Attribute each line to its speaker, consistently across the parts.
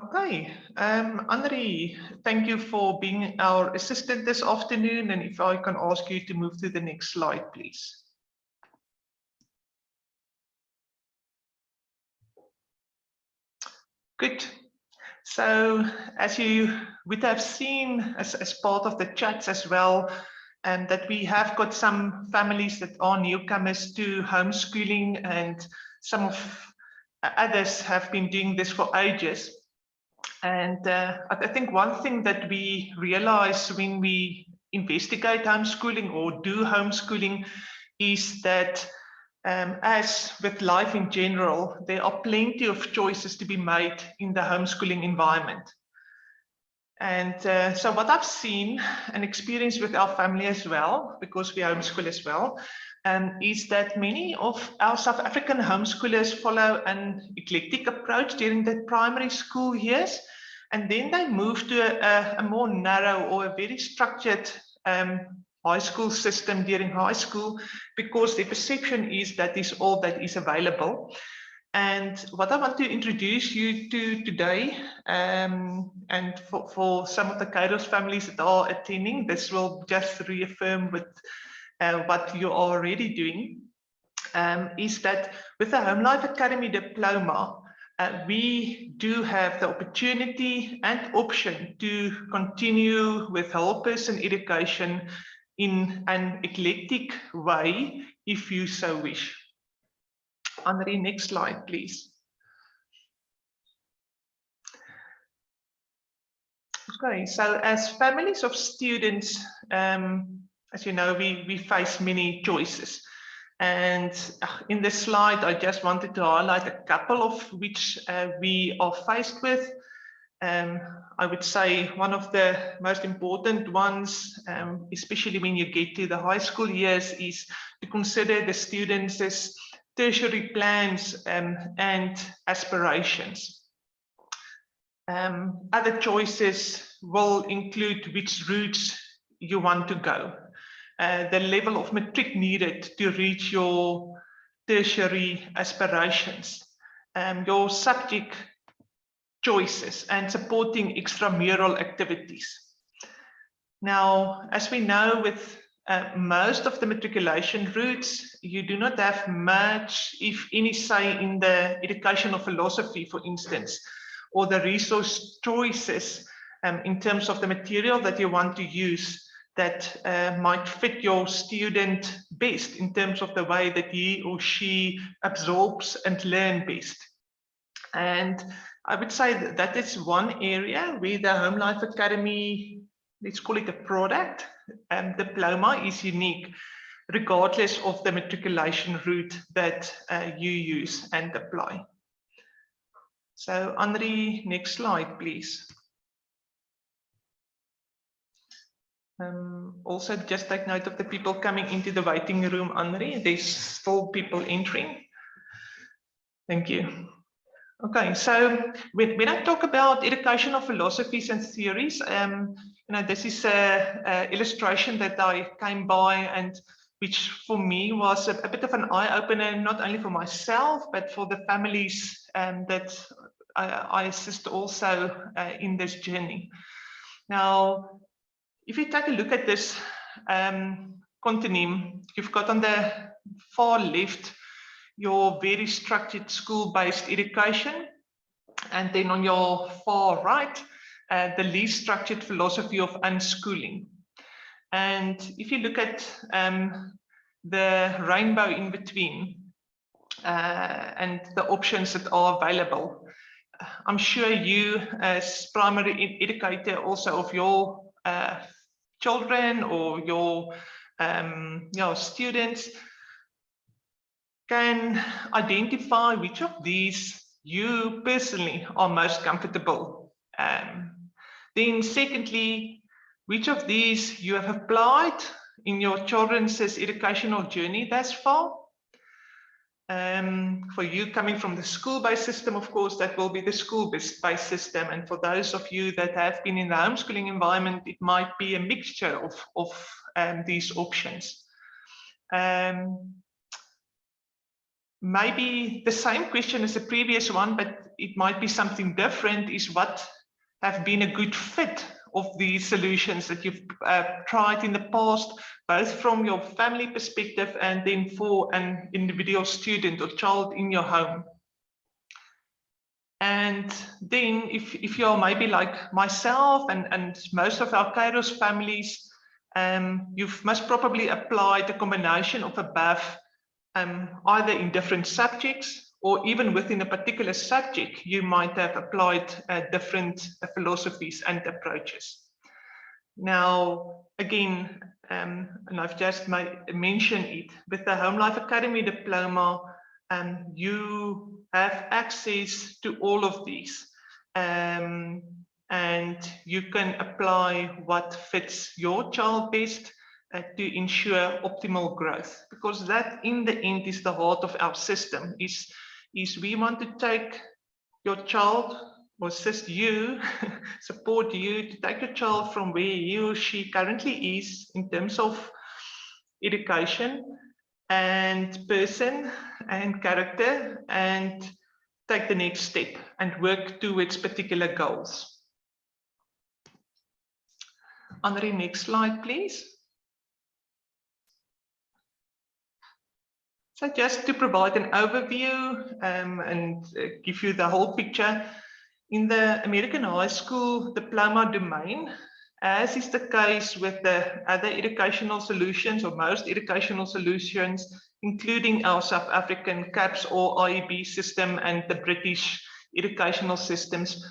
Speaker 1: Okay, Andri, thank you for being our assistant this afternoon. And if I can ask you to move to the next slide, please. Good. So as you would have seen as part of the chats as well, that we have got some families that are newcomers to homeschooling, and some of others have been doing this for ages. And I think one thing that we realize when we investigate homeschooling or do homeschooling is that as with life in general, there are plenty of choices to be made in the homeschooling environment. And so what I've seen and experienced with our family as well, because we homeschool as well, is that many of our South African homeschoolers follow an eclectic approach during the primary school years, and then they move to a more narrow or a very structured high school system during high school, because the perception is that is all that is available. And what I want to introduce you to today, and for some of the Kairos families that are attending, this will just reaffirm with what you're already doing, is that with the Home Life Academy Diploma, we do have the opportunity and option to continue with whole person education in an eclectic way, if you so wish. Henri, next slide, please. Okay, so as families of students, as you know, we face many choices. And in this slide, I just wanted to highlight a couple of which we are faced with. I would say one of the most important ones, especially when you get to the high school years, is to consider the students' tertiary plans and aspirations. Other choices will include which routes you want to go, the level of matric needed to reach your tertiary aspirations, your subject choices, and supporting extramural activities. Now, as we know, with most of the matriculation routes, you do not have much, if any, say in the education of philosophy, for instance, or the resource choices in terms of the material that you want to use that might fit your student best in terms of the way that he or she absorbs and learn best. And I would say that is one area where the Home Life Academy, let's call it a product, diploma is unique, regardless of the matriculation route that you use and apply. So, Henri, next slide, please. Also, just take note of the people coming into the waiting room, Henri. There's still people entering. Thank you. Okay, so when I talk about educational philosophies and theories, you know, this is an illustration that I came by, and which for me was a bit of an eye-opener, not only for myself, but for the families that I assist also in this journey. Now, if you take a look at this continuum, you've got on the far left your very structured school-based education, and then on your far right, the least structured philosophy of unschooling. And if you look at the rainbow in between and the options that are available, I'm sure you as primary educator also of your children or your students can identify which of these you personally are most comfortable. Then secondly, which of these you have applied in your children's educational journey thus far. For you coming from the school-based system, of course, that will be the school-based system. And for those of you that have been in the homeschooling environment, it might be a mixture of these options. maybe the same question as the previous one, but it might be something different, is what have been a good fit of the solutions that you've tried in the past, both from your family perspective and then for an individual student or child in your home. And then if you're maybe like myself and most of our Kairos families, you've most probably applied a combination of above, either in different subjects or even within a particular subject, you might have applied different philosophies and approaches. Now, again, and I've just mentioned it, with the Home Life Academy Diploma, you have access to all of these. And you can apply what fits your child best to ensure optimal growth, because that in the end is the heart of our system, is we want to take your child or assist you, support you to take your child from where he or she currently is in terms of education and person and character, and take the next step and work towards particular goals. Henri, next slide, please. So just to provide an overview and give you the whole picture, in the American high school diploma domain, as is the case with the other educational solutions or most educational solutions, including our South African CAPS or IEB system and the British educational systems,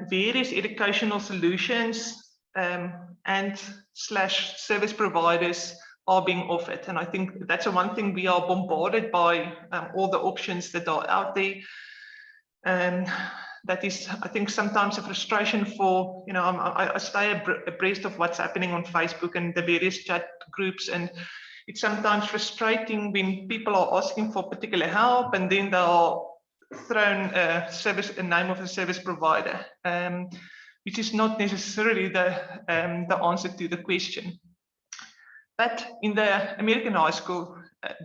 Speaker 1: various educational solutions and / service providers are being offered. And I think that's the one thing we are bombarded by, all the options that are out there. That is, I think, sometimes a frustration for, you know, I stay abreast of what's happening on Facebook and the various chat groups, and it's sometimes frustrating when people are asking for particular help and then they are thrown a name of a service provider, which is not necessarily the answer to the question. But in the American high school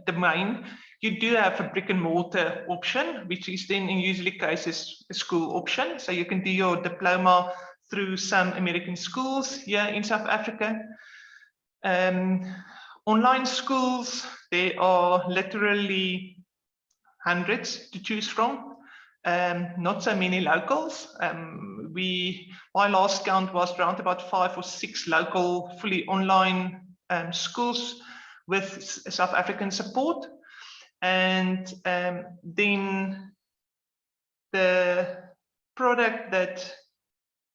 Speaker 1: domain, you do have a brick and mortar option, which is then in usually cases a school option. So you can do your diploma through some American schools here in South Africa. Online schools, there are literally hundreds to choose from. Not so many locals. My last count was around about 5 or 6 local fully online schools with South African support. And then the product that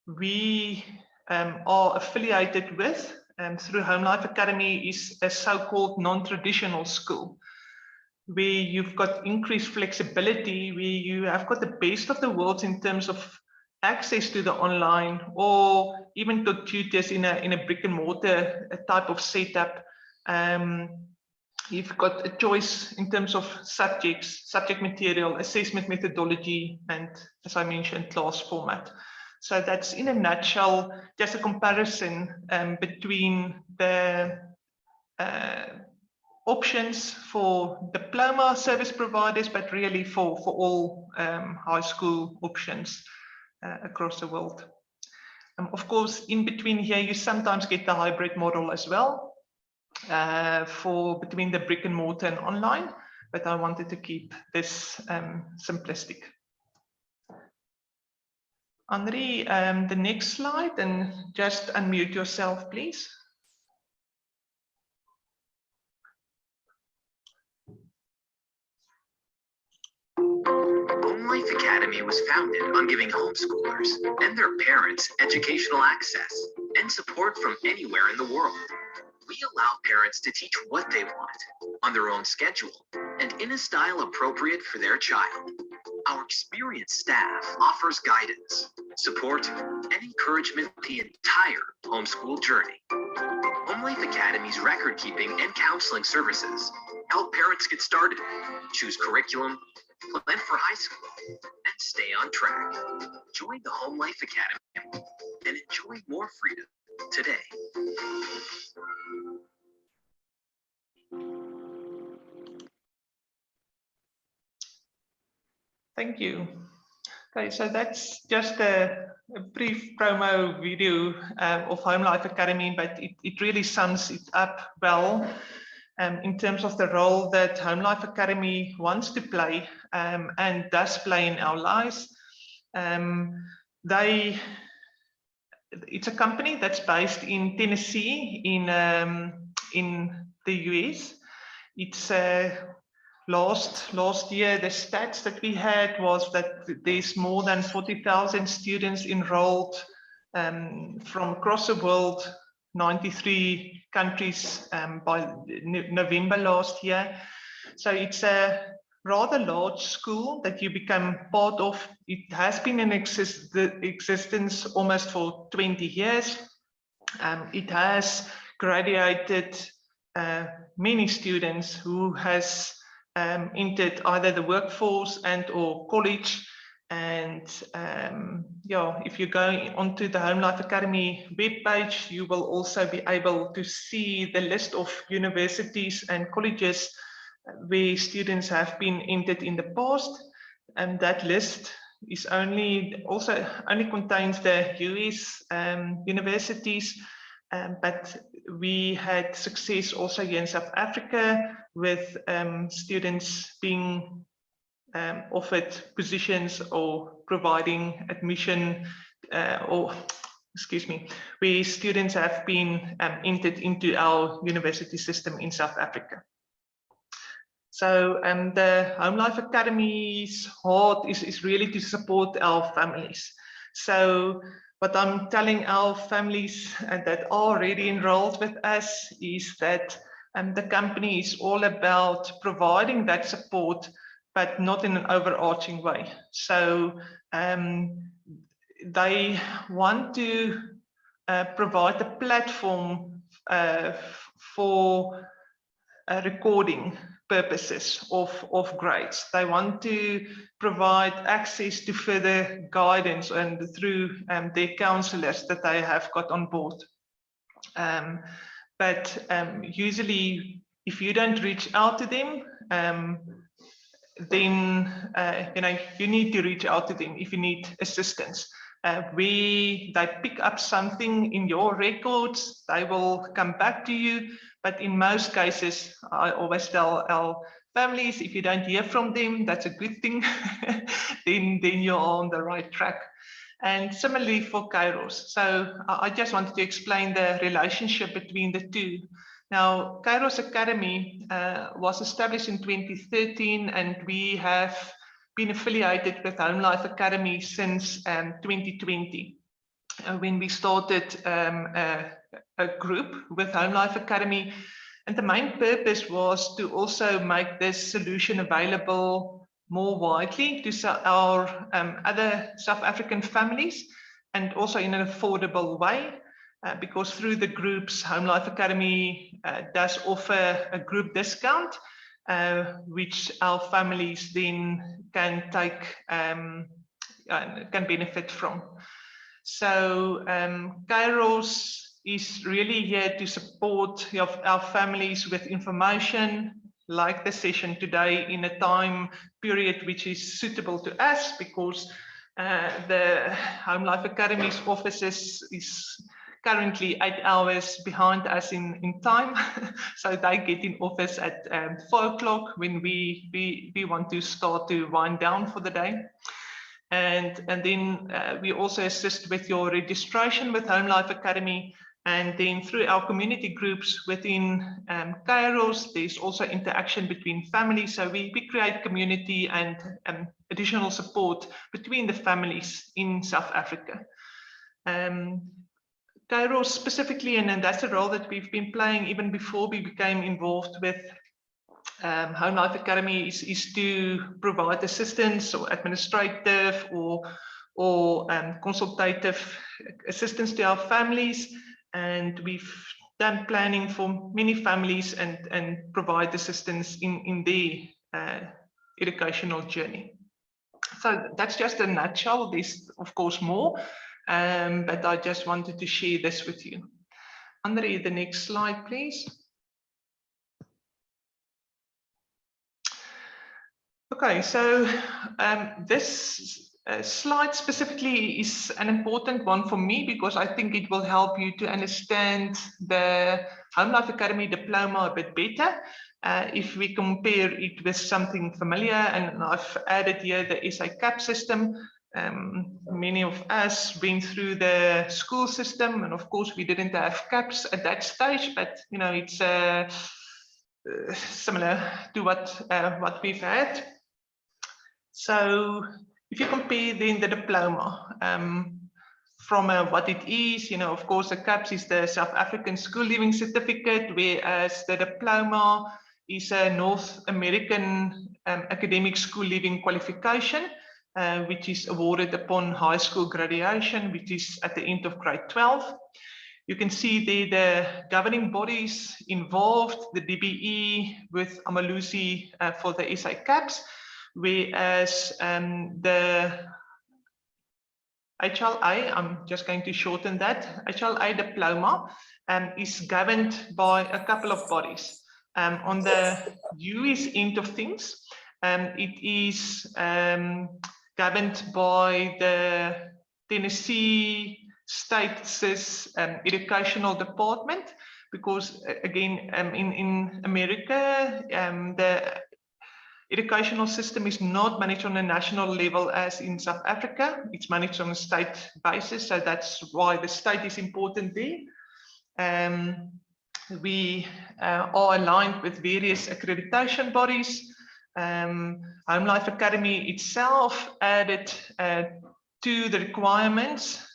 Speaker 1: we are affiliated with through Home Life Academy is a so-called non-traditional school, where you've got increased flexibility, where you have got the best of the worlds in terms of access to the online, or even to tutors in a brick and mortar type of setup. You've got a choice in terms of subjects, subject material, assessment methodology, and, as I mentioned, class format. So that's, in a nutshell, just a comparison between the options for diploma service providers, but really for all high school options across the world. Of course, in between here, you sometimes get the hybrid model as well, for between the brick and mortar and online, but I wanted to keep this simplistic. Henri, the next slide, and just unmute yourself, please.
Speaker 2: Home Life Academy was founded on giving homeschoolers and their parents educational access and support from anywhere in the world. We allow parents to teach what they want on their own schedule and in a style appropriate for their child. Our experienced staff offers guidance, support, and encouragement the entire homeschool journey. Home Life Academy's record-keeping and counseling services help parents get started, choose curriculum, plan for high school, and stay on track. Join the Home Life Academy and enjoy more freedom today.
Speaker 1: Thank you. Okay, so that's just a brief promo video of Home Life Academy, but it really sums it up well in terms of the role that Home Life Academy wants to play and does play in our lives. It's a company that's based in Tennessee in the US. It's last year, the stats that we had was that there's more than 40,000 students enrolled from across the world, 93 countries by November last year. So it's a rather large school that you become part of. It has been in existence almost for 20 years. It has graduated many students who has entered either the workforce and or college. And yeah, if you go onto the Home Life Academy webpage, you will also be able to see the list of universities and colleges where students have been entered in the past. And that list is only contains the US universities, but we had success also here in South Africa with students being offered positions or providing admission where students have been entered into our university system in South Africa. So the Home Life Academy's heart is really to support our families. So what I'm telling our families that are already enrolled with us is that the company is all about providing that support, but not in an overarching way. So they want to provide a platform for recording purposes of grades. They want to provide access to further guidance and through their counselors that they have got on board. But usually, if you don't reach out to them, then you need to reach out to them if you need assistance. Where they pick up something in your records, they will come back to you. But in most cases, I always tell our families, if you don't hear from them, that's a good thing. then you're on the right track. And similarly for Kairos. So I just wanted to explain the relationship between the two. Now, Kairos Academy was established in 2013, and we have been affiliated with Home Life Academy since 2020. When we started a group with Home Life Academy, and the main purpose was to also make this solution available more widely to our other South African families, and also in an affordable way, because through the groups, Home Life Academy does offer a group discount, which our families then can take, can benefit from. So Kairos is really here to support our families with information like the session today in a time period which is suitable to us, because the Home Life Academy's offices is currently 8 hours behind us in time. So they get in office at 4 o'clock when we want to start to wind down for the day. And then we also assist with your registration with Home Life Academy. And then through our community groups within Kairos, there's also interaction between families. So we create community and additional support between the families in South Africa. Kairos specifically, and that's a role that we've been playing even before we became involved with Home Life Academy, is to provide assistance or administrative or consultative assistance to our families. And we've done planning for many families and provide assistance in their educational journey. So that's just a nutshell. There's of course more, but I just wanted to share this with you. Andre, the next slide, please. Okay, so this slide specifically is an important one for me because I think it will help you to understand the Home Life Academy diploma a bit better. If we compare it with something familiar, and I've added here the SA CAP system. Many of us went through the school system, and of course we didn't have CAPs at that stage, but you know, it's similar to what we've had. So if you compare then the diploma from what it is, you know, of course, the CAPS is the South African School Leaving Certificate, whereas the diploma is a North American academic school leaving qualification, which is awarded upon high school graduation, which is at the end of grade 12. You can see there the governing bodies involved, the DBE with Amalusi for the SA CAPS, whereas the HLA, I'm just going to shorten that, HLA diploma is governed by a couple of bodies. On the US end of things, it is governed by the Tennessee State's educational department, because again, in America, the educational system is not managed on a national level as in South Africa. It's managed on a state basis, so that's why the state is important there. We are aligned with various accreditation bodies. Home Life Academy itself added to the requirements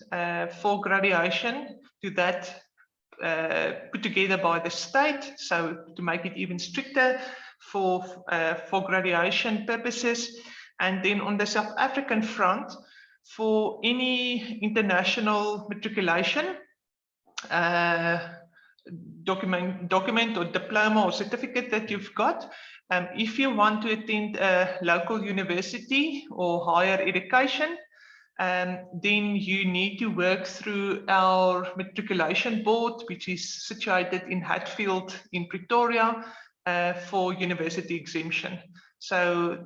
Speaker 1: for graduation to that put together by the state, so to make it even stricter for graduation purposes. And then on the South African front, for any international matriculation document or diploma or certificate that you've got, if you want to attend a local university or higher education, then you need to work through our matriculation board, which is situated in Hatfield in Pretoria, for university exemption. So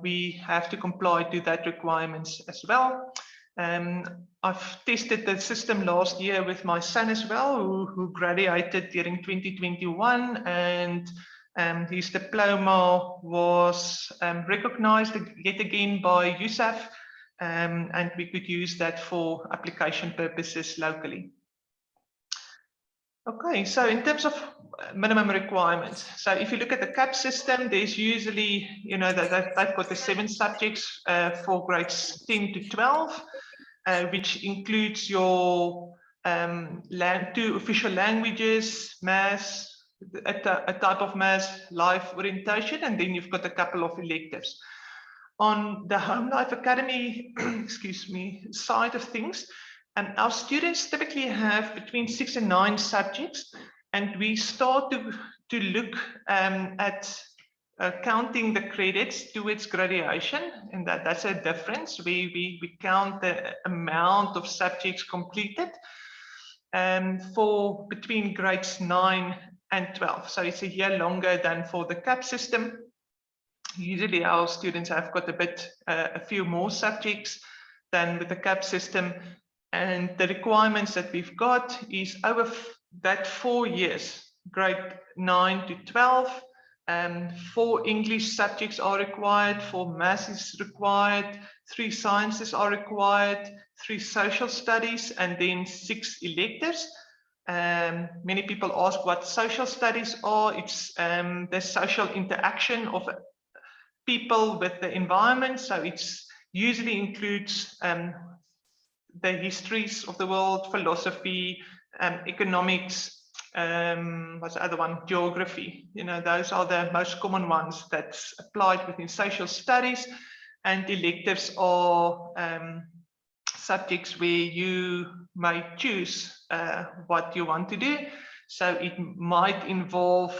Speaker 1: we have to comply to that requirements as well. I've tested the system last year with my son as well, who graduated during 2021, and his diploma was recognized yet again by USAF, and we could use that for application purposes locally. Okay, so in terms of minimum requirements, so if you look at the CAP system, there's usually, you know, that they've got the 7 subjects for grades 10 to 12, which includes your 2 official languages, maths, a type of maths, life orientation, and then you've got a couple of electives. On the Home Life Academy, excuse me, side of things, our students typically have between 6 and 9 subjects, and we start to look at counting the credits towards graduation, and that's a difference. We count the amount of subjects completed for between grades 9 and 12. So it's a year longer than for the CAP system. Usually our students have got a few more subjects than with the CAP system, and the requirements that we've got is over that 4 years, grade 9 to 12, 4 English subjects are required, 4 maths is required, 3 sciences are required, 3 social studies, and then 6 electives. Many people ask what social studies are. It's the social interaction of people with the environment, so it's usually includes the histories of the world, philosophy, economics, what's the other one, geography. You know, those are the most common ones that's applied within social studies, and electives are subjects where you may choose what you want to do. So it might involve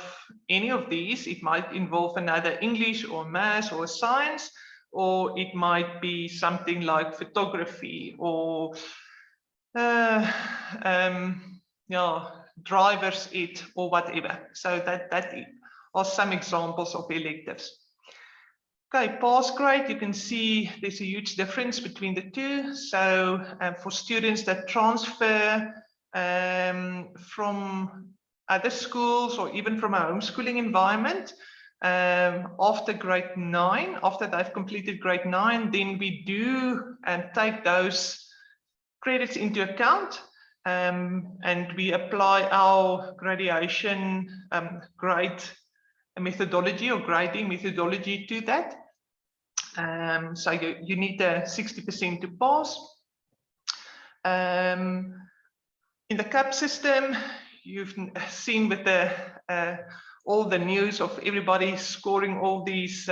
Speaker 1: any of these. It might involve another English or maths or science, or it might be something like photography or driver's ed or whatever. So that are some examples of electives. Okay, pass grade, you can see there's a huge difference between the two. So for students that transfer from other schools or even from a homeschooling environment, after grade 9, after they've completed grade 9, then we do take those credits into account, and we apply our graduation grade methodology or grading methodology to that. So you need a 60% to pass. In the CAP system, you've seen with the all the news of everybody scoring all these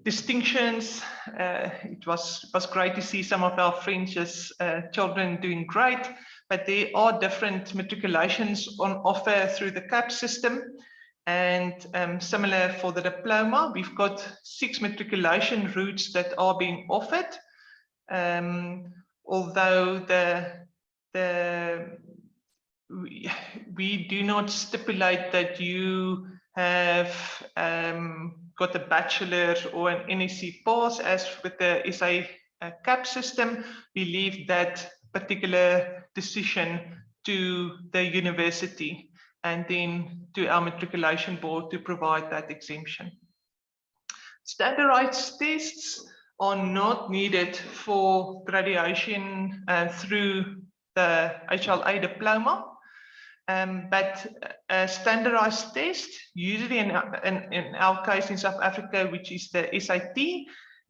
Speaker 1: distinctions. It was great to see some of our French's children doing great, but there are different matriculations on offer through the CAP system. And similar for the diploma, we've got 6 matriculation routes that are being offered. Although we do not stipulate that you have got a bachelor's or an NSC pass as with the SA CAP system. We leave that particular decision to the university and then to our matriculation board to provide that exemption. Standardized tests are not needed for graduation through the HLA Diploma, but a standardized test, usually in our case in South Africa, which is the SAT,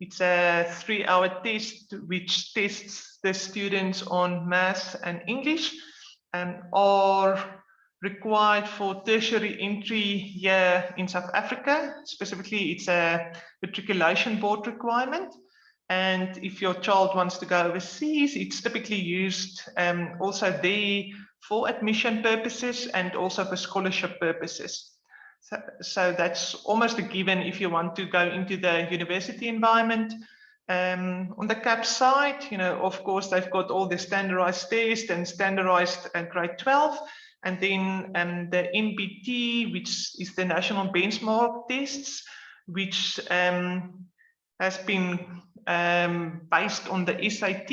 Speaker 1: it's a 3-hour test which tests the students on maths and English, are required for tertiary entry here in South Africa. Specifically, it's a matriculation board requirement. And if your child wants to go overseas, it's typically used also there for admission purposes and also for scholarship purposes. So that's almost a given if you want to go into the university environment. On the CAP side, of course, they've got all the standardized tests and standardized grade 12. And then the NBT, which is the national benchmark tests, which has been based on the SAT,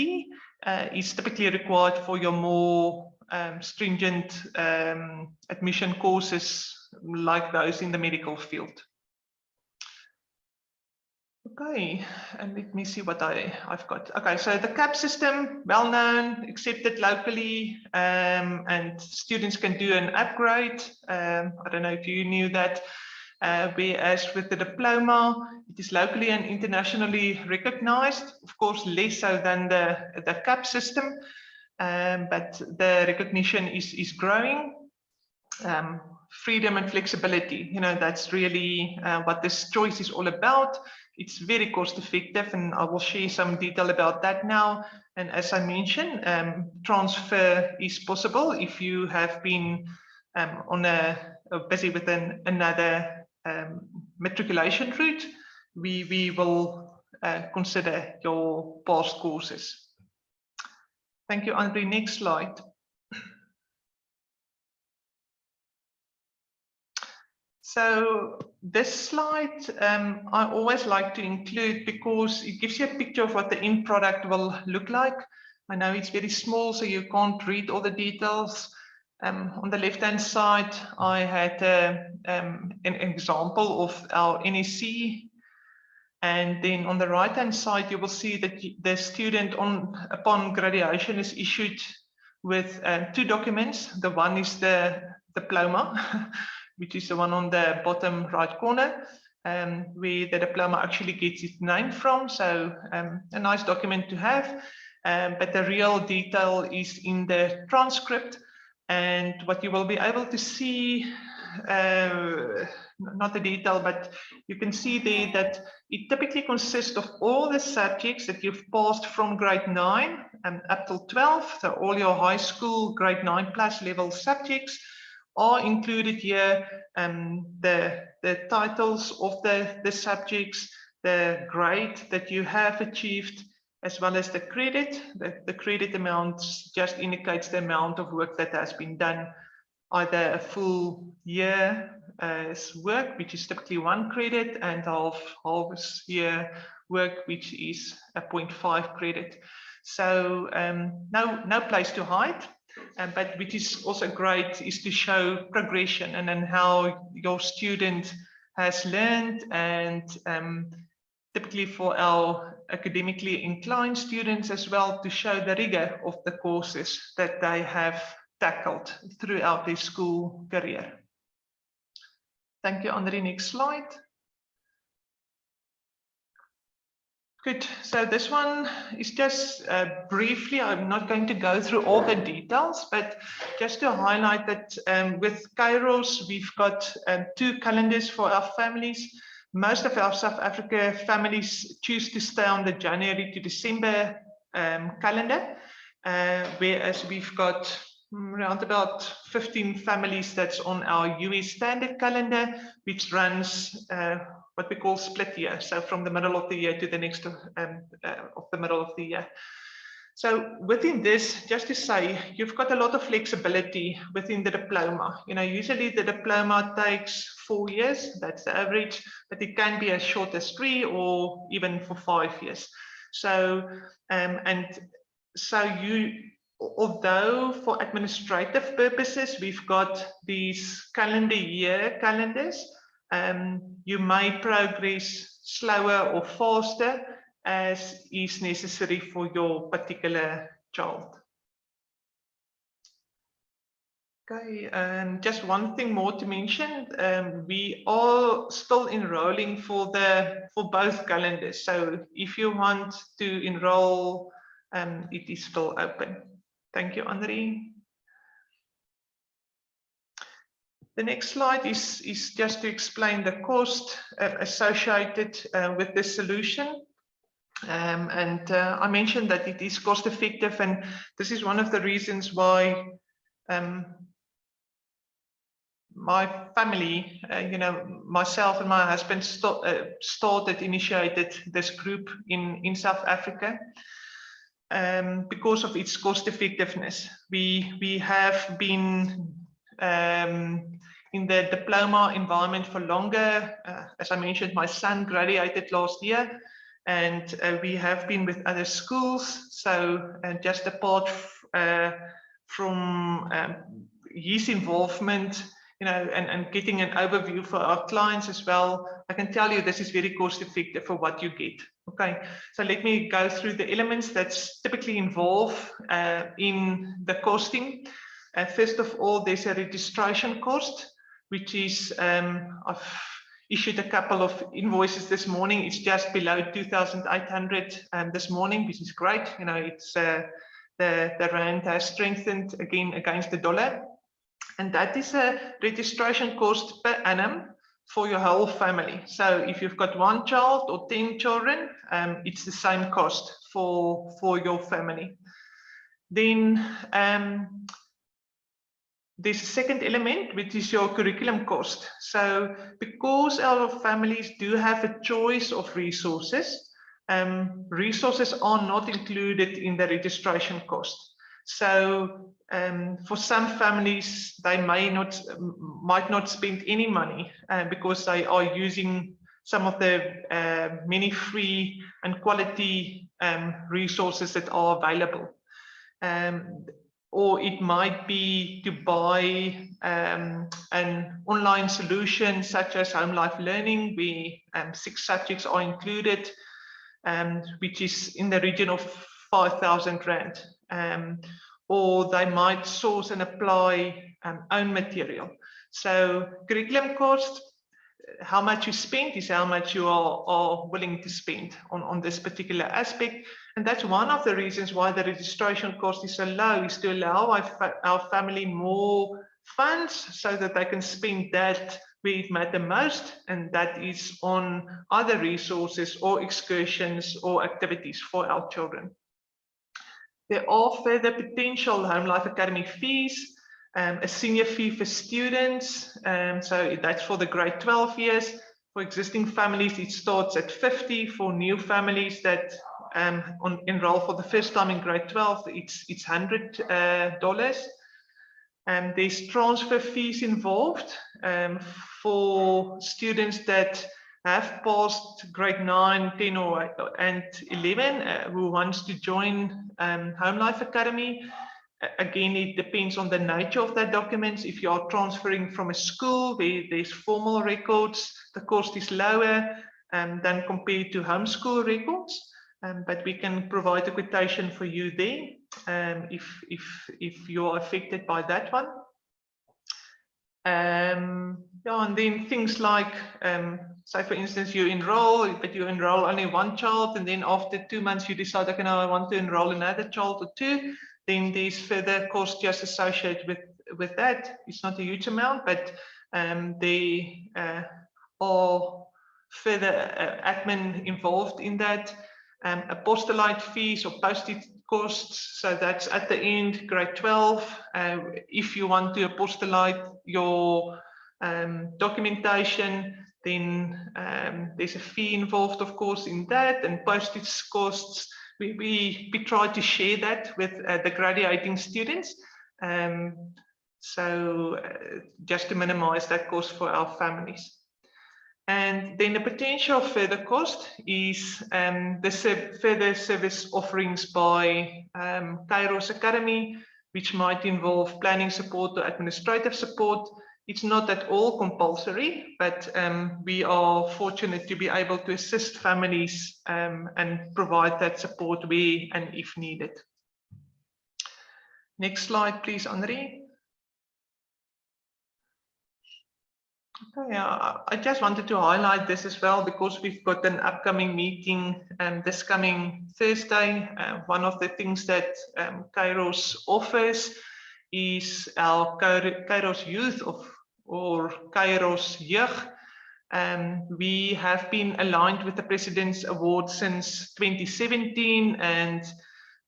Speaker 1: is typically required for your more stringent admission courses like those in the medical field. Okay, and let me see what I've got. Okay, so the CAP system, well known, accepted locally, and students can do an upgrade. I don't know if you knew that. Whereas with the diploma, it is locally and internationally recognized, of course, less so than the CAP system, but the recognition is growing. Freedom and flexibility, that's really what this choice is all about. It's very cost effective, and I will share some detail about that now. And as I mentioned, transfer is possible if you have been busy with another matriculation route. We will consider your past courses. Thank you, Andre. Next slide. So this slide I always like to include because it gives you a picture of what the end product will look like. I know it's very small, so you can't read all the details. On the left-hand side, I had an example of our NSC. And then on the right-hand side, you will see that the student upon graduation is issued with 2 documents. The one is the diploma, which is the one on the bottom right corner, where the diploma actually gets its name from. So a nice document to have, but the real detail is in the transcript. And what you will be able to see, not the detail, but you can see there that it typically consists of all the subjects that you've passed from grade 9 up till 12. So all your high school grade 9 plus level subjects are included here. The titles of the subjects, the grade that you have achieved, as well as the credit. The credit amount just indicates the amount of work that has been done either a full year's work, which is typically 1 credit, and half year work, which is a 0.5 credit. So no place to hide, but which is also great is to show progression and then how your student has learned, and typically for our academically inclined students as well, to show the rigor of the courses that they have tackled throughout their school career. Thank you, André. Next slide. Good. So this one is just briefly, I'm not going to go through all the details, but just to highlight that with Kairos, we've got 2 calendars for our families. Most of our South Africa families choose to stay on the January to December calendar, whereas we've got around about 15 families that's on our US standard calendar, which runs what we call split year. So from the middle of the year to the next of the middle of the year. So within this, just to say, you've got a lot of flexibility within the diploma. You know, usually the diploma takes 4 years, that's the average, but it can be as short as 3 or even for 5 years. So, although for administrative purposes, we've got these calendar year calendars, you may progress slower or faster as is necessary for your particular child. Okay, just one thing more to mention. We are still enrolling for both calendars. So if you want to enroll, it is still open. Thank you, André. The next slide is just to explain the cost associated with this solution. I mentioned that it is cost effective, and this is one of the reasons why my family, you know, myself and my husband initiated this group in South Africa. Because of its cost effectiveness. We have been in the diploma environment for longer. As I mentioned, my son graduated last year, and we have been with other schools. So just apart from his involvement, you know, and getting an overview for our clients as well, I can tell you this is very cost effective for what you get. Okay, so let me go through the elements that's typically involved in the costing. First of all, there's a registration cost, which is, I've issued a couple of invoices this morning. It's just below 2,800 this morning, which is great. You know, it's the rand has strengthened again against the dollar. And that is a registration cost per annum for your whole family. So if you've got 1 child or 10 children, it's the same cost for your family. Then there's a second element, which is your curriculum cost. So because our families do have a choice of resources, resources are not included in the registration cost. So for some families, they might not spend any money because they are using some of the many free and quality resources that are available. Or it might be to buy an online solution such as Home Life Learning, where 6 subjects are included, which is in the region of 5,000 Rand. Or they might source and apply own material. So curriculum cost, how much you spend is how much you are willing to spend on this particular aspect. And that's one of the reasons why the registration cost is so low, is to allow our family more funds so that they can spend that where it matters most, and that is on other resources or excursions or activities for our children. There are further potential Home Life Academy fees, a senior fee for students, so that's for the grade 12 years. For existing families, it starts at 50. For new families that enroll for the first time in grade 12, it's $100. There's transfer fees involved for students that have passed grade 9, 10 and 11 who wants to join Home Life Academy. Again, it depends on the nature of that documents. If you are transferring from a school where there's formal records, the cost is lower than compared to homeschool records. But we can provide a quotation for you there if you're affected by that one. Yeah, and then things like, say for instance, you enroll, but you enroll only one child, and then after 2 months you decide, okay, now I want to enroll another child or two. Then there's further costs just associated with that. It's not a huge amount, but there are further admin involved in that. Apostolate fees or postage costs, so that's at the end, grade 12. If you want to apostolate your documentation, then there's a fee involved, of course, in that, and postage costs. We try to share that with the graduating students, so just to minimize that cost for our families. And then the potential further cost is the further service offerings by Kairos Academy, which might involve planning support or administrative support. It's not at all compulsory, but we are fortunate to be able to assist families and provide that support where and if needed. Next slide, please, Henri. Okay, I just wanted to highlight this as well because we've got an upcoming meeting this coming Thursday. One of the things that Kairos offers is our Kairos Youth or Kairos Jeugd. We have been aligned with the President's Award since 2017 and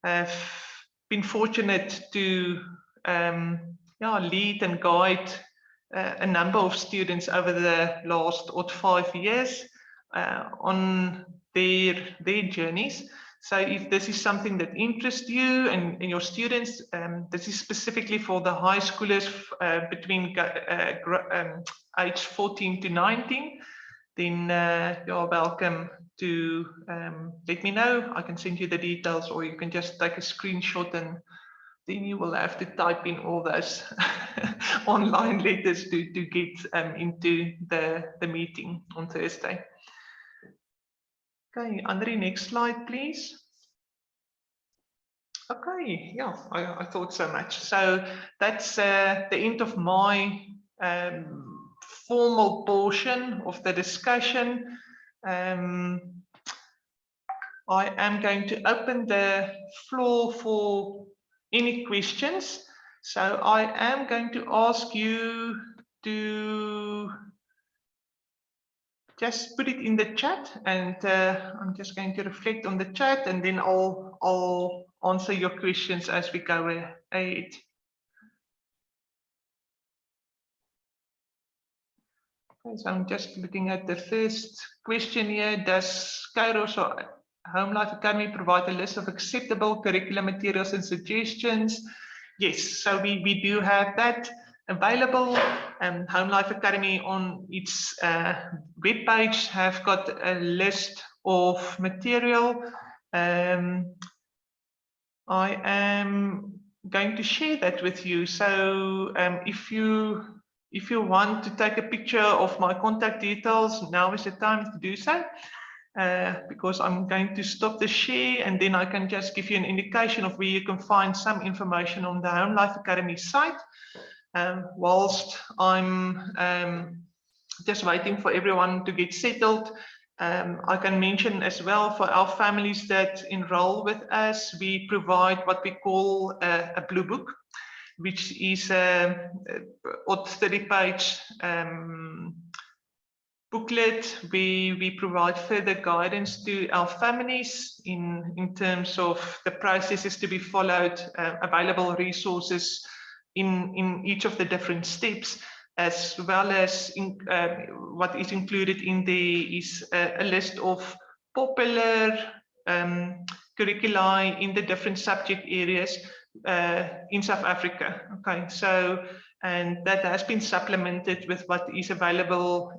Speaker 1: have been fortunate to lead and guide a number of students over the last 5 years on their journeys. So if this is something that interests you and your students, this is specifically for the high schoolers between age 14 to 19, then you're welcome to let me know. I can send you the details, or you can just take a screenshot and then you will have to type in all those online letters to get into the meeting on Thursday. Okay, Andre, next slide, please. Okay, yeah, I thought so much. So that's the end of my formal portion of the discussion. I am going to open the floor for any questions. So I am going to ask you to just put it in the chat, and I'm just going to reflect on the chat, and then I'll answer your questions as we go ahead. Okay, so I'm just looking at the first question here. Does Kairos or Home Life Academy provide a list of acceptable curriculum materials and suggestions? Yes, so we do have that available. Home Life Academy on its webpage have got a list of material. I am going to share that with you. So if you want to take a picture of my contact details, now is the time to do so. Because I'm going to stop the share, and then I can just give you an indication of where you can find some information on the Home Life Academy site. Whilst I'm just waiting for everyone to get settled, I can mention as well for our families that enroll with us, we provide what we call a blue book, which is a 30-page booklet. We provide further guidance to our families in terms of the processes to be followed, available resources in each of the different steps, as well as what is included in there is a list of popular curricula in the different subject areas, in South Africa. Okay, so, and that has been supplemented with what is available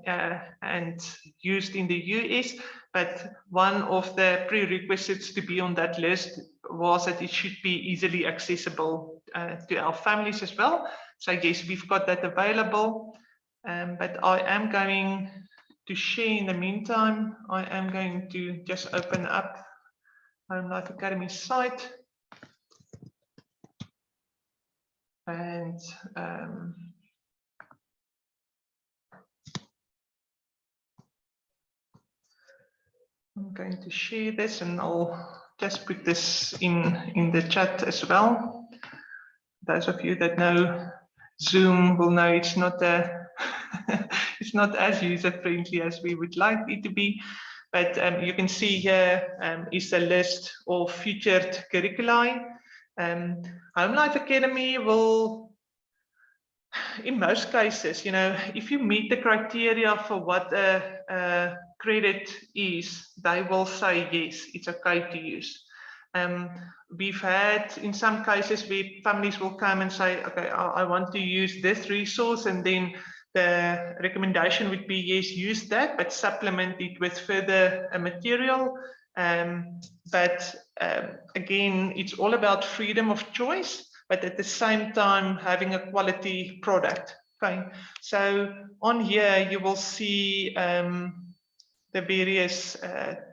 Speaker 1: and used in the US, but one of the prerequisites to be on that list was that it should be easily accessible to our families as well. So yes, we've got that available, but I am going to share in the meantime. I am going to just open up Home Life Academy site. And I'm going to share this, and I'll just put this in the chat as well. Those of you that know Zoom will know it's not it's not as user friendly as we would like it to be. But you can see here is a list of featured curricula. Home Life Academy will, in most cases, you know, if you meet the criteria for what a credit is, they will say yes, it's okay to use. We've had in some cases where families will come and say, okay, I want to use this resource, and then the recommendation would be yes, use that, but supplement it with further material. But again, it's all about freedom of choice, but at the same time having a quality product. Okay, so on here you will see the various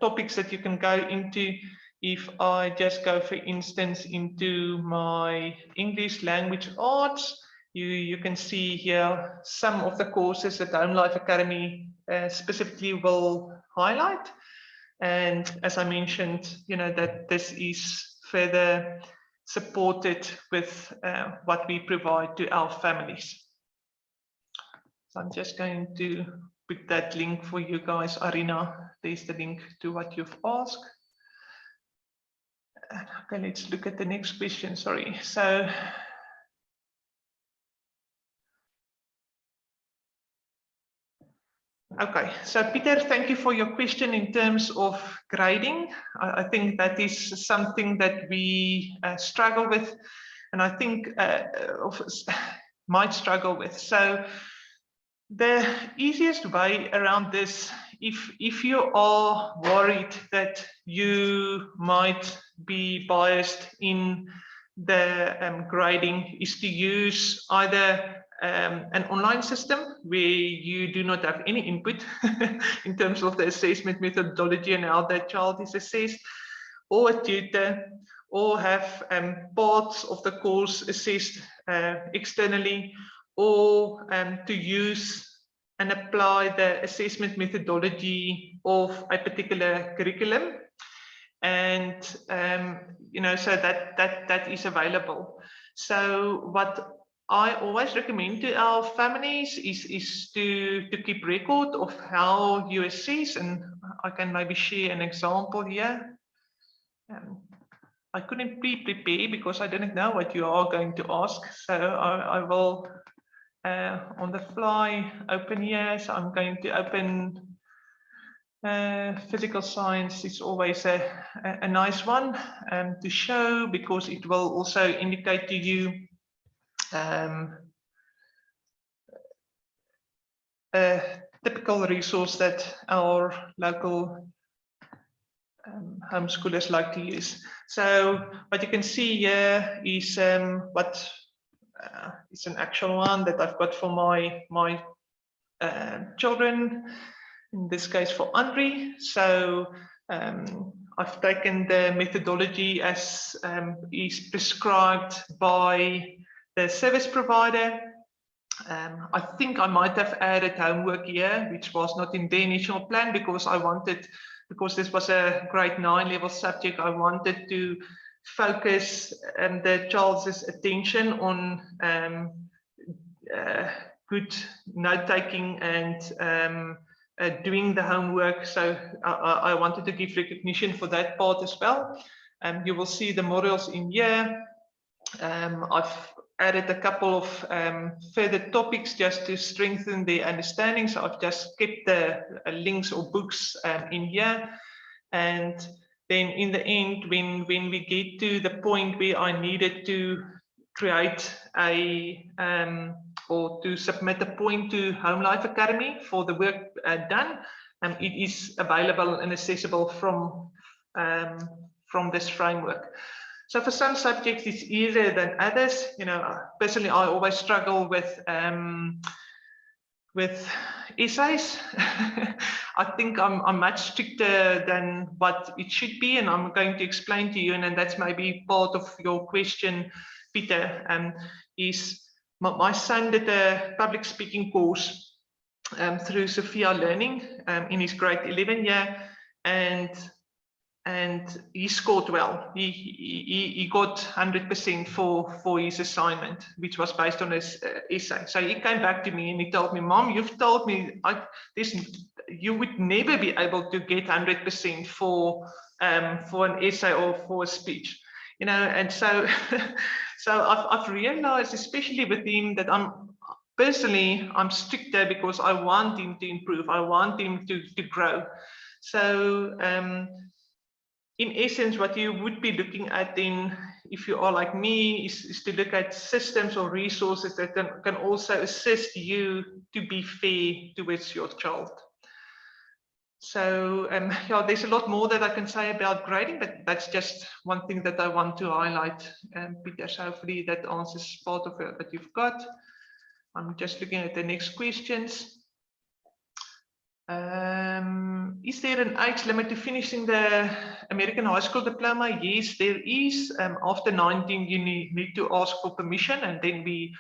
Speaker 1: topics that you can go into. If I just go, for instance, into my English language arts, you can see here some of the courses that Home Life Academy specifically will highlight. And as I mentioned, you know, that this is further supported with what we provide to our families. So I'm just going to put that link for you guys, Arina. There's the link to what you've asked. Okay, let's look at the next question. Sorry. So okay, so Peter, thank you for your question in terms of grading. I think that is something that we struggle with, and I think might struggle with. So the easiest way around this, if you are worried that you might be biased in the grading, is to use either an online system where you do not have any input in terms of the assessment methodology and how that child is assessed, or a tutor, or have parts of the course assessed externally, or to use and apply the assessment methodology of a particular curriculum. And you know, so that is available. So what I always recommend to our families is to keep record of how you assess, and I can maybe share an example here. I couldn't pre-prepare because I didn't know what you are going to ask, so I will on the fly open here. So I'm going to open physical science. Is always a nice one to show, because it will also indicate to you a typical resource that our local homeschoolers like to use. So what you can see here is what it's an actual one that I've got for my children, in this case for Andre. So I've taken the methodology as is prescribed by the service provider. I think I might have added homework here, which was not in the initial plan, because I wanted, because this was a grade 9 level subject, I wanted to focus the child's attention on good note-taking and doing the homework. So I wanted to give recognition for that part as well. You will see the models in here. I've added a couple of further topics just to strengthen their understanding. So I've just kept the links or books in here. And then in the end, when we get to the point where I needed to create a or to submit a point to Home Life Academy for the work done, it is available and accessible from this framework. So for some subjects, it's easier than others. You know, personally, I always struggle with essays. I think I'm much stricter than what it should be, and I'm going to explain to you, and that's maybe part of your question, Peter, is my son did a public speaking course through Sophia Learning in his grade 11 year, and he scored well. He got 100% for his assignment, which was based on his essay. So he came back to me and he told me, "Mom, you've told me you would never be able to get 100% for an essay or for a speech." You know, and so so I've realized, especially with him, that I'm stricter because I want him to improve. I want him to grow. So in essence, what you would be looking at then, if you are like me, is to look at systems or resources that can also assist you to be fair towards your child. So yeah, there's a lot more that I can say about grading, but that's just one thing that I want to highlight, Peter. So hopefully that answers part of it that you've got. I'm just looking at the next questions. Is there an age limit to finishing the American high school diploma? Yes, there is. After 19, you need to ask for permission, and then we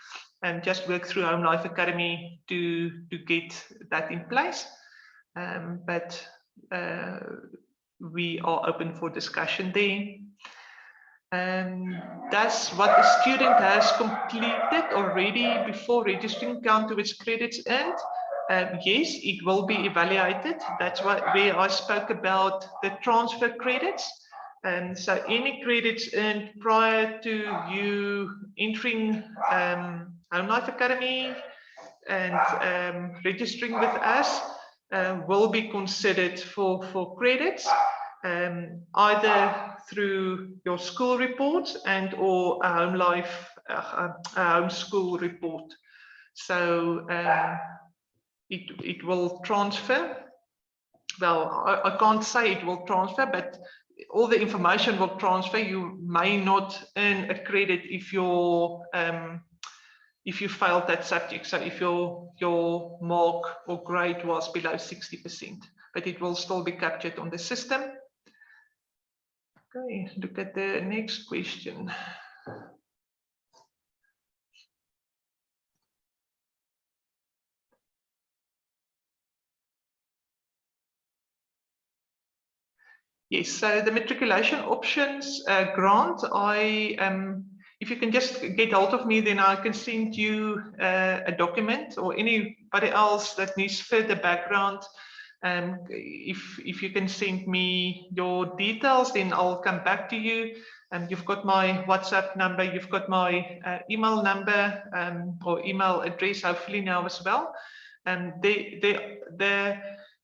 Speaker 1: just work through Home Life Academy to get that in place. But we are open for discussion there. Does what a student has completed already before registering count towards credits earned? Yes, it will be evaluated. That's where I spoke about the transfer credits. So any credits earned prior to you entering Home Life Academy and registering with us will be considered for credits, either through your school reports and or a home life, a home school report. So it will transfer. Well, I can't say it will transfer, but all the information will transfer. You may not earn a credit if you failed that subject. So if your mark or grade was below 60%, but it will still be captured on the system. Okay, look at the next question. Yes, so the Matriculation Options grant, if you can just get hold of me, then I can send you a document, or anybody else that needs further background. If you can send me your details, then I'll come back to you. You've got my WhatsApp number, you've got my email number or email address, hopefully now as well. The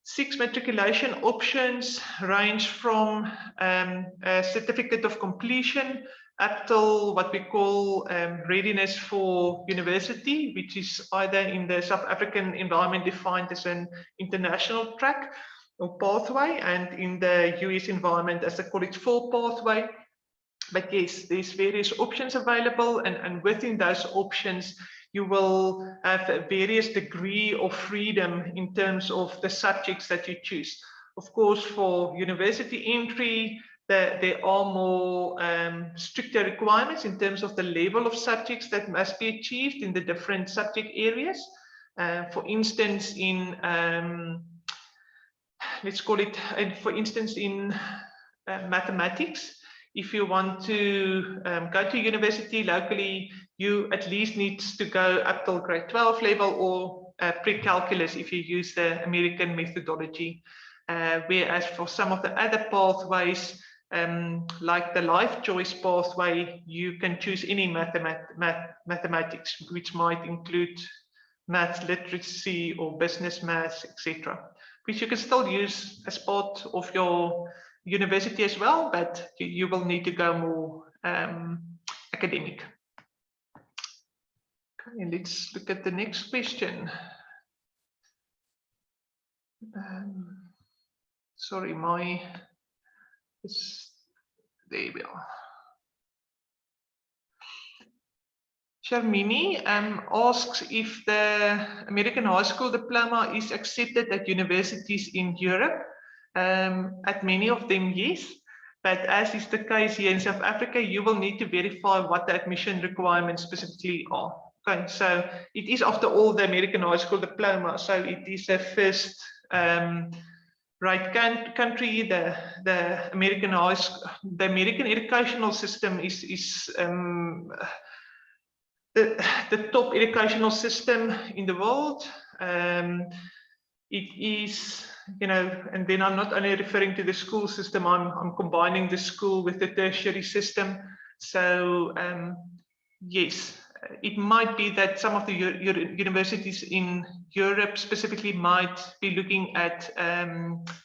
Speaker 1: 6 matriculation options range from a certificate of completion up till what we call readiness for university, which is either in the South African environment defined as an international track or pathway, and in the US environment as a College 4 pathway. But yes, there's various options available, and within those options, you will have a various degree of freedom in terms of the subjects that you choose. Of course, for university entry, there are more stricter requirements in terms of the level of subjects that must be achieved in the different subject areas. For instance, in let's call it, for instance, in mathematics, if you want to go to university locally, you at least need to go up till grade 12 level, or pre-calculus if you use the American methodology. Whereas for some of the other pathways, like the life choice pathway, you can choose any mathematics, which might include maths literacy or business maths, etc., which you can still use as part of your university as well, but you will need to go more academic. Okay, let's look at the next question. Sorry, there we are. Sharmini asks if the American High School Diploma is accepted at universities in Europe. At many of them, yes. But as is the case here in South Africa, you will need to verify what the admission requirements specifically are. Okay, so it is after all the American High School Diploma. So it is a first country. The American High School, the American educational system is the top educational system in the world. It is, you know, and then I'm not only referring to the school system, I'm combining the school with the tertiary system. So yes, it might be that some of the universities in Europe specifically might be looking at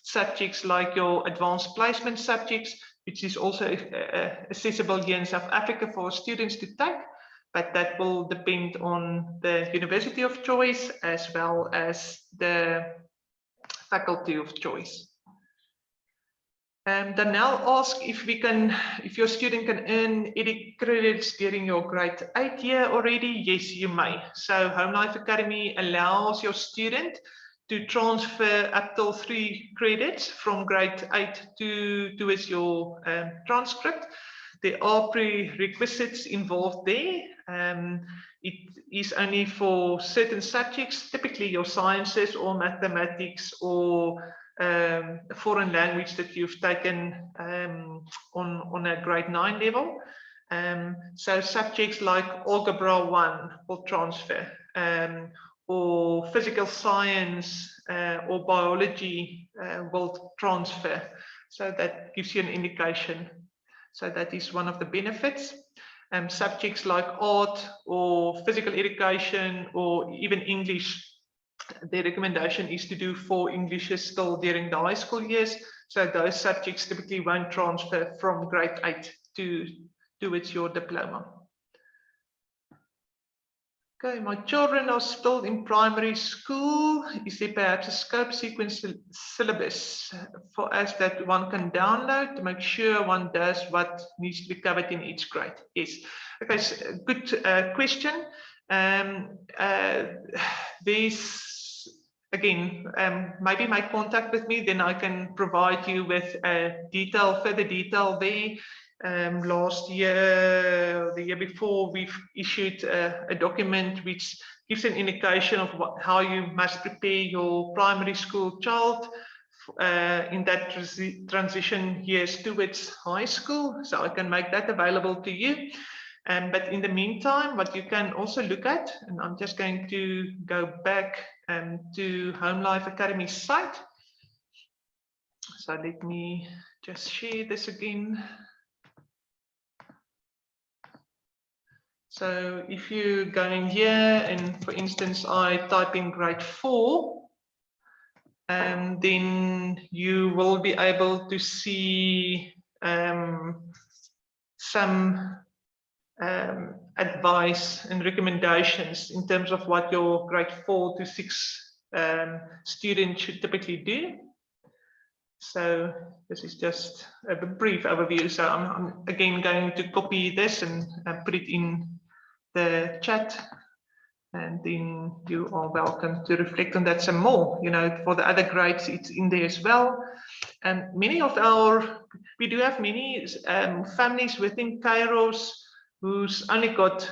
Speaker 1: subjects like your advanced placement subjects, which is also accessible here in South Africa for students to take. But that will depend on the university of choice as well as the faculty of choice. Danielle asks if your student can earn EDI credits during your grade 8 year already. Yes, you may. So Home Life Academy allows your student to transfer up till 3 credits from grade 8 towards your transcript. There are prerequisites involved there. It is only for certain subjects, typically your sciences or mathematics or a foreign language that you've taken on a grade 9 level. So subjects like Algebra 1 will transfer, or physical science or biology will transfer. So that gives you an indication. So that is one of the benefits. Subjects like art or physical education or even English, the recommendation is to do 4 Englishes still during the high school years. So those subjects typically won't transfer from grade 8 towards your diploma. Okay, my children are still in primary school. Is there perhaps a scope sequence syllabus for us that one can download to make sure one does what needs to be covered in each grade? Yes. Okay, so good question. There's, again, maybe make contact with me, then I can provide you with further detail there. Last year, the year before, we've issued a document which gives an indication of how you must prepare your primary school child in that transition years towards high school. So I can make that available to you. But in the meantime, what you can also look at, and I'm just going to go back to Home Life Academy site. So let me just share this again. So if you go in here and, for instance, I type in grade 4, then you will be able to see some advice and recommendations in terms of what your grade 4 to 6 student should typically do. So this is just a brief overview. So I'm again going to copy this and put it in the chat, and then you are welcome to reflect on that some more. You know, for the other grades, it's in there as well. And many of we do have many families within Kairos who's only got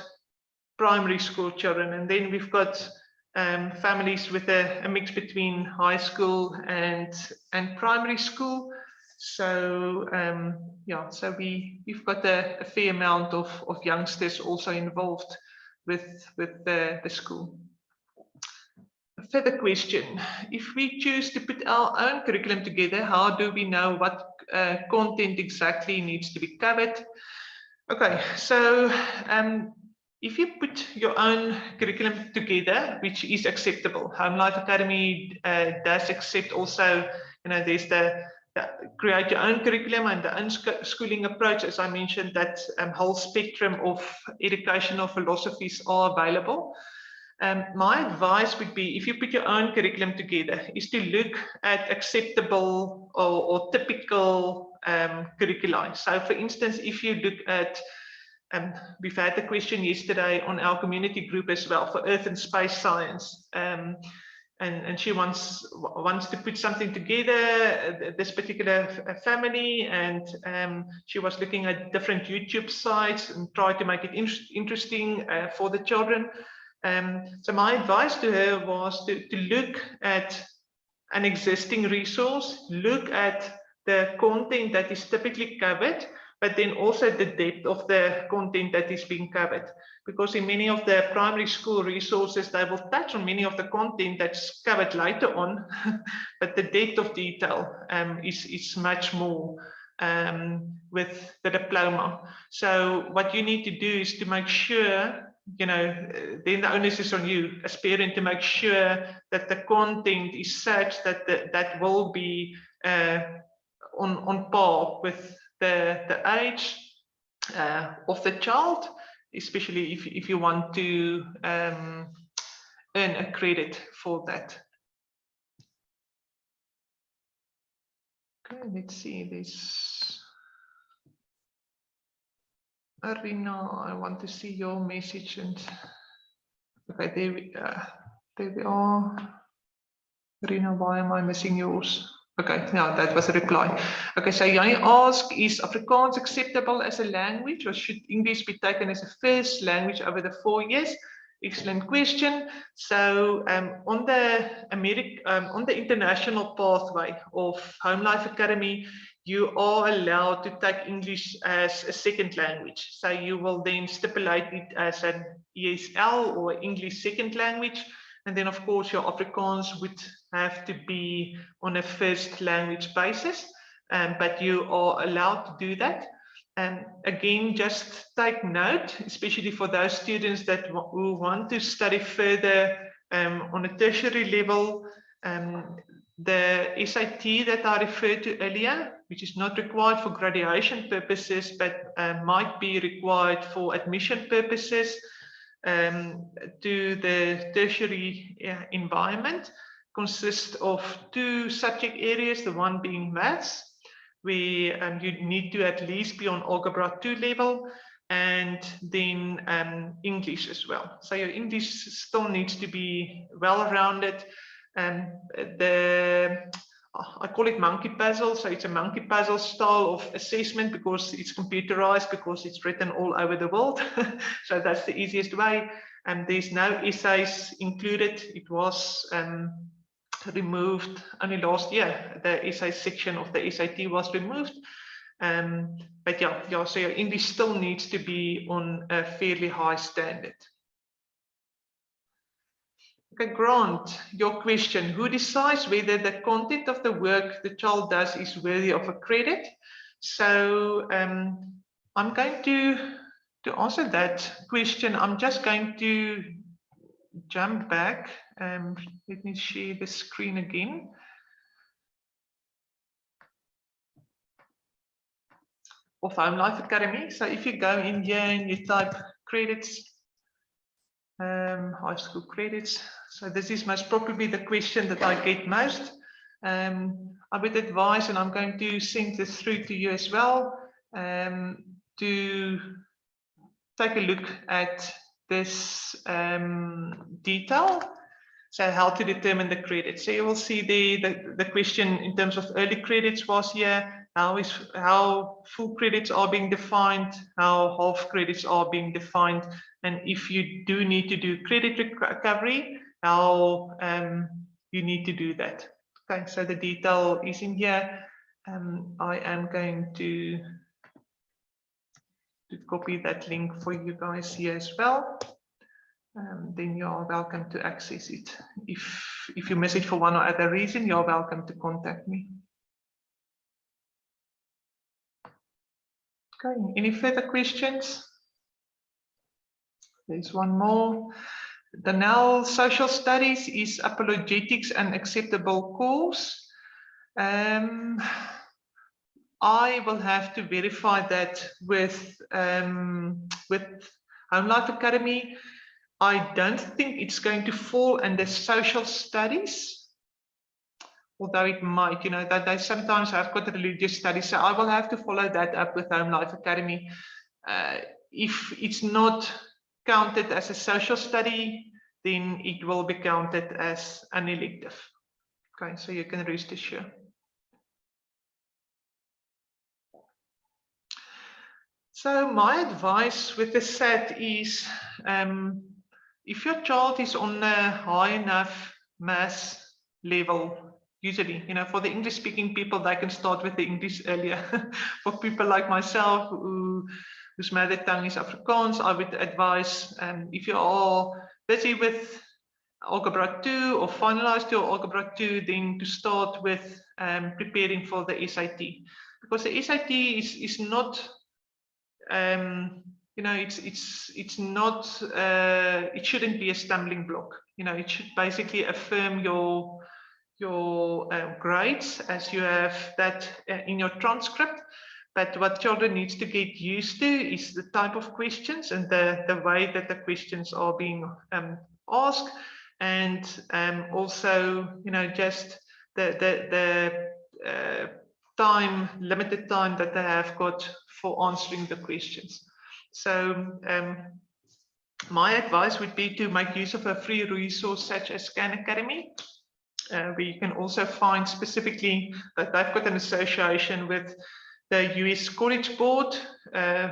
Speaker 1: primary school children, and then we've got families with a mix between high school and primary school. So yeah, so we've got a fair amount of youngsters also involved with the school. A further question: if we choose to put our own curriculum together, how do we know what content exactly needs to be covered? Okay, so if you put your own curriculum together, which is acceptable, Home Life Academy does accept also, you know, there's the create your own curriculum and the unschooling approach. As I mentioned, that whole spectrum of educational philosophies are available. My advice would be, if you put your own curriculum together, is to look at acceptable or typical curricula. So for instance, if you look at, we've had the question yesterday on our community group as well for Earth and Space Science. And she wants to put something together, this particular family, and she was looking at different YouTube sites and tried to make it interesting for the children. So my advice to her was to look at an existing resource, look at the content that is typically covered, but then also the depth of the content that is being covered. Because in many of the primary school resources, they will touch on many of the content that's covered later on, but the depth of detail is much more with the diploma. So what you need to do is to make sure, you know, then the onus is on you as parent to make sure that the content is such that that will be on par with the age of the child, especially if you want to earn a credit for that. Okay, let's see this. Arina, I want to see your message. And okay, there we are. Arina, why am I missing yours? Okay, no, that was a reply. Okay, so Yanni asked, is Afrikaans acceptable as a language, or should English be taken as a first language over the 4 years? Excellent question. So on the international pathway of Home Life Academy, you are allowed to take English as a second language. So you will then stipulate it as an ESL or English second language. And then, of course, your Afrikaans would have to be on a first language basis, but you are allowed to do that. And again, just take note, especially for those students that who want to study further on a tertiary level, the SAT that I referred to earlier, which is not required for graduation purposes, but might be required for admission purposes, to the tertiary environment, consists of 2 subject areas, the one being maths, where you need to at least be on Algebra 2 level, and then English as well. So your English still needs to be well-rounded. I call it monkey puzzle. So it's a monkey puzzle style of assessment because it's computerized, because it's written all over the world. So that's the easiest way. And there's no essays included. It was removed only last year. The essay section of the SAT was removed. But yeah, so your English still needs to be on a fairly high standard. Okay, Grant, your question, who decides whether the content of the work the child does is worthy of a credit? So I'm going to answer that question. I'm just going to jump back. Let me share the screen again. Of Home Life Academy. So if you go in here and you type credits, high school credits. So this is most probably the question that I get most. I would advise, and I'm going to send this through to you as well, to take a look at this detail. So how to determine the credit. So you will see the question in terms of early credits was here, how full credits are being defined, how half credits are being defined, and if you do need to do credit recovery, how you need to do that. Okay, so the detail is in here. I am going to copy that link for you guys here as well. Then you are welcome to access it. If you miss it for one or other reason, you're welcome to contact me. Okay, any further questions? There's one more. Danelle, social studies is apologetics an acceptable course? I will have to verify that with Home Life Academy. I don't think it's going to fall under social studies, although it might, you know, that they sometimes have got religious studies. So I will have to follow that up with Home Life Academy. If it's not counted as a social study, then it will be counted as an elective. Okay, so you can rest assured. So my advice with the SAT is, if your child is on a high enough maths level, usually, you know, for the English speaking people, they can start with the English earlier. For people like myself, whose mother tongue is Afrikaans, I would advise, if you are busy with Algebra 2 or finalized your Algebra 2, then to start with preparing for the SAT. Because the SAT is not, you know, it's not, it shouldn't be a stumbling block. You know, it should basically affirm your grades as you have that in your transcript. But what children needs to get used to is the type of questions and the way that the questions are being asked, and also, you know, just the limited time that they have got for answering the questions. So my advice would be to make use of a free resource such as Khan Academy, where you can also find specifically that they've got an association with the US College Board,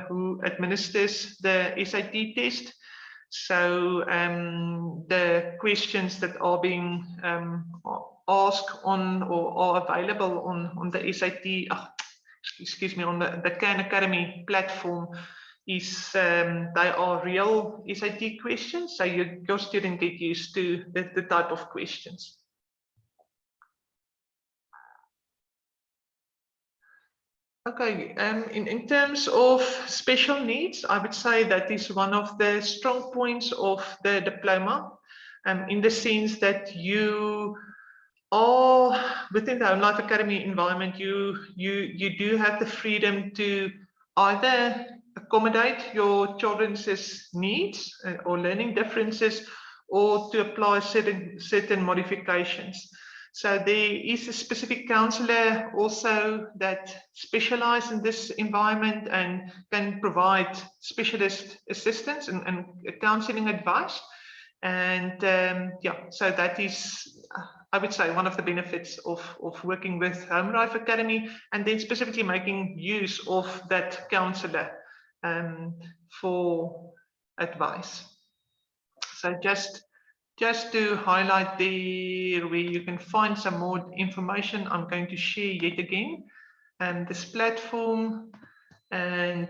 Speaker 1: who administers the SAT test. So the questions that are being asked on or are available on the SAT, excuse me, on the Khan Academy platform is they are real SAT questions. So your student get used to the type of questions. Okay, in terms of special needs, I would say that is one of the strong points of the diploma, in the sense that you are within the Home Life Academy environment, you do have the freedom to either accommodate your children's needs or learning differences, or to apply certain modifications. So there is a specific counsellor also that specialises in this environment and can provide specialist assistance and counselling advice. And yeah, so that is, I would say, one of the benefits of working with Home Life Academy, and then specifically making use of that counsellor for advice. So just to highlight there where you can find some more information, I'm going to share yet again this platform. And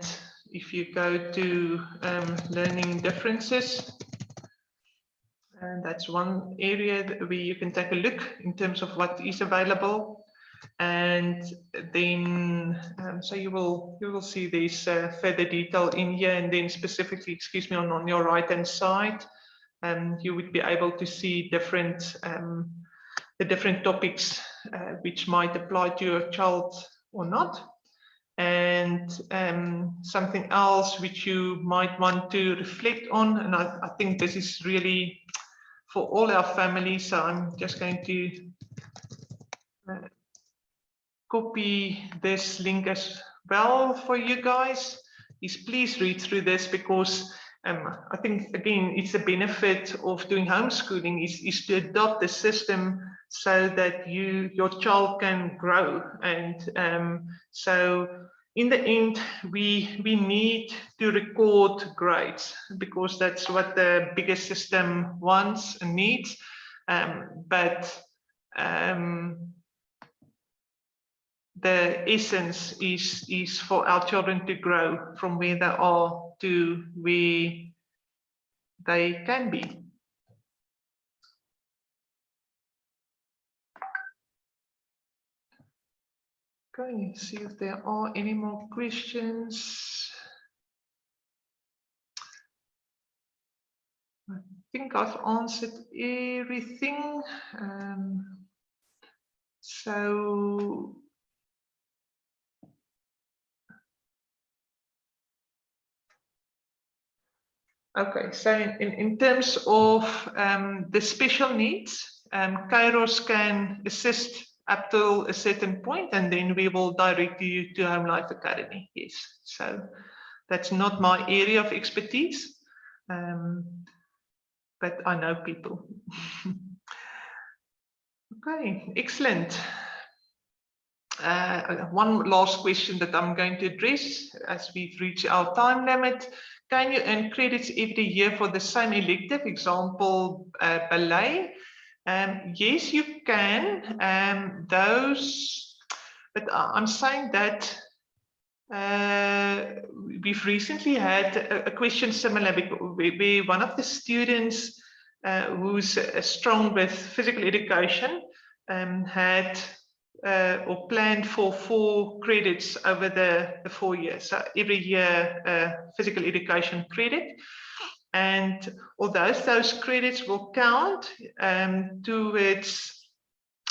Speaker 1: if you go to learning differences, and that's one area where you can take a look in terms of what is available. And then so you will see there's further detail in here, and then specifically, excuse me, on your right hand side, you would be able to see different the different topics which might apply to your child or not. And something else which you might want to reflect on, and I think this is really for all our families, so I'm just going to copy this link as well for you guys, is please read through this, because I think, again, it's a benefit of doing homeschooling is to adopt the system so that your child can grow. And so in the end, we need to record grades, because that's what the bigger system wants and needs. But the essence is for our children to grow from where they are to where they can be. Okay, see if there are any more questions. I think I've answered everything. So Okay, so in terms of the special needs, Kairos can assist up till a certain point, and then we will direct you to Home Life Academy. Yes, so that's not my area of expertise, but I know people. Okay, excellent. One last question that I'm going to address as we've reached our time limit. Can you earn credits every year for the same elective, example, ballet? Yes, you can. But I'm saying that we've recently had a question similar where one of the students who's strong with physical education had or planned for 4 credits over the 4 years. So every year physical education credit. And although those credits will count towards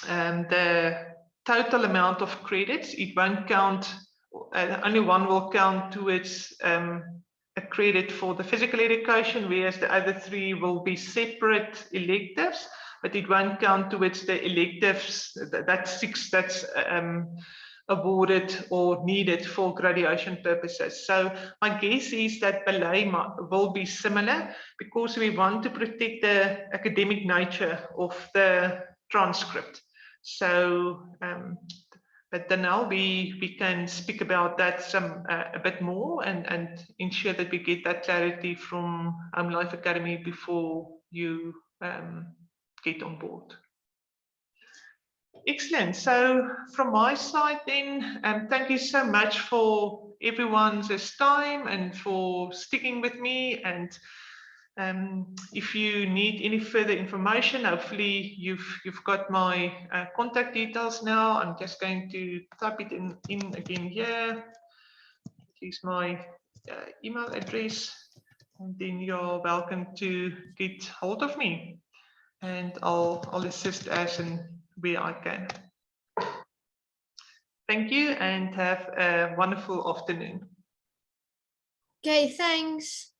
Speaker 1: the total amount of credits, it won't count, only one will count towards a credit for the physical education, whereas the other 3 will be separate electives, but it won't count towards the electives, that's 6 that's awarded or needed for graduation purposes. So my guess is that ballet will be similar because we want to protect the academic nature of the transcript. So, but then now we can speak about that a bit more and ensure that we get that clarity from Home Life Academy before you get on board. Excellent. So from my side then, thank you so much for everyone's time and for sticking with me. And if you need any further information, hopefully you've got my contact details now. I'm just going to type it in again here. Here's my email address, and then you're welcome to get hold of me, and I'll assist as and where I can. Thank you and have a wonderful afternoon.
Speaker 3: Okay, thanks.